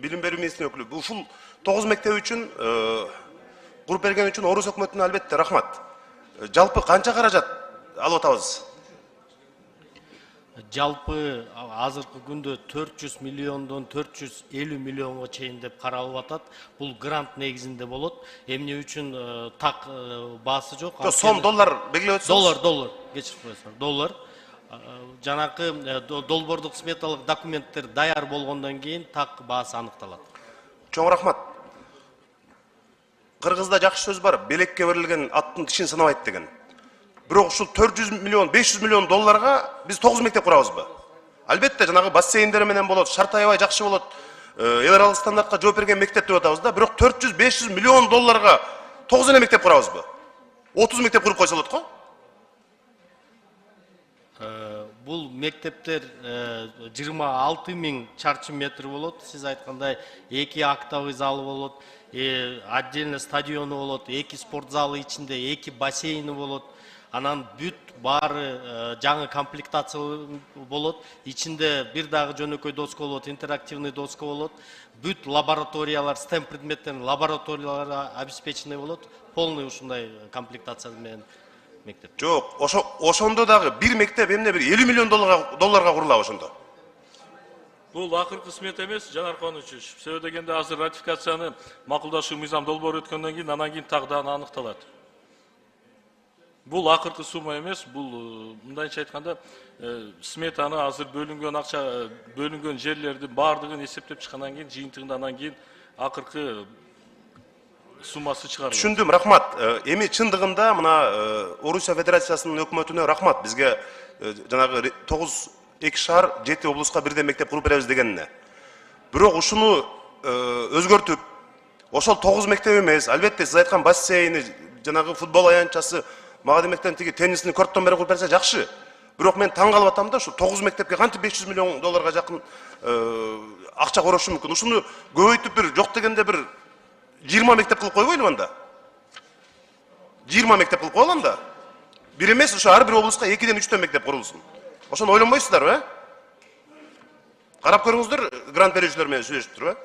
билим берүү министринин өкүлү. Ушул 9 мектеп үчүн куруп берген үчүн Орус өкмөтүнө албетте рахмат. Жалпы канча каражат алып атабыз? Жалпы азыркы күндө 400 миллиондон 450 миллионго чейин деп каралып атат. Бул грант негизинде болот. Эмне үчүн так баасы жок. Сом доллар белгилеп өтсөңүз. Доллар, кечирип коесуңар. Доллар. Жанакы долбоордук сметалык документтер даяр болгондон кийин так баасы аныкталат. Чоң рахмат. Кыргызда жакшы сөз бар. Белекке берилген аттын тишин сынабайт деген. Бирок ушул 400 миллион, 500 миллион долларга биз 9 мектеп курабызбы? Албетте жанагы бассейндер менен болот, шарт аябай жакшы болот. Эл аралык стандартка жооп берген мектеп деп атабыз да. Бирок 400-500 миллион долларга 9 эле мектеп курабызбы? 30 мектеп куруп койсо болот го? Бул мектептер 26 000 чарчы метр болот. Сиз айткандай 2 актовый залы болот, отдельно стадиону болот, 2 спорт залы ичинде 2 бассейни болот. Анан бүт баары жаңы комплектация болот. Ичинде бир дагы жөнөкөй доска болот, интерактивный доска болот. Бүт лабораториялар, STEM предметтерин лабораториялары обеспеченный болот. Полный ушундай комплектация менен мектеп. Жок, ошондо дагы бир мектеп эмне бир 50 миллион долларга курулабы ошондо? Бул акыркы смета эмес, Жанар Кубанович. Себеби дегенде азыр ратификацияны макулдашуу мыйзам долбоору өткөндөн кийин анан кийин тагданы аныкталат. Бул акыркы сумма эмес, бул мындайча айтканда сметаны азыр бөлүнгөн акча, бөлүнгөн жерлердин баардыгын эсептеп чыккандан кийин жыйынтыгында анан кийин акыркы суммасы чыгарылат. Түшүндүм, рахмат. Эми чындыгында мына Орусия Федерациясынын өкмөтүнө рахмат. Бизге жанагы 2 шаар 7 облуска бирден мектеп куруп беребиз дегенине. Бирок ушуну өзгөртүп, ошол 9 мектеп эмес, албетте сиз айткан бассейни, жанагы футбол аянтчасы, мага демектен тиги теннисini корттон бери куруп берсе жакшы. Бирок мен таң калып атам да, ушу 9 мектепке кантип 500 миллион долларга жакын акча корошу мүмкүн. Ушуну көбөйтүп бир жок дегенде бир 20 мектеп кылып койбойлубу анда? 20 мектеп кылып коелу анда. Бир эмес, ушу ар бир облуска 2ден 3төн мектеп курулсун. Ошону ойлонбойсуздарбы? Карап көрүңүздөр, грант берүүчүлөр менен сүйлөшүп туруп,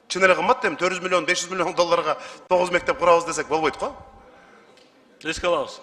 чын эле кымбат эми 400 миллион, 500 миллион долларга 9 мектеп курабыз десек болбойт го? Эске алабыз.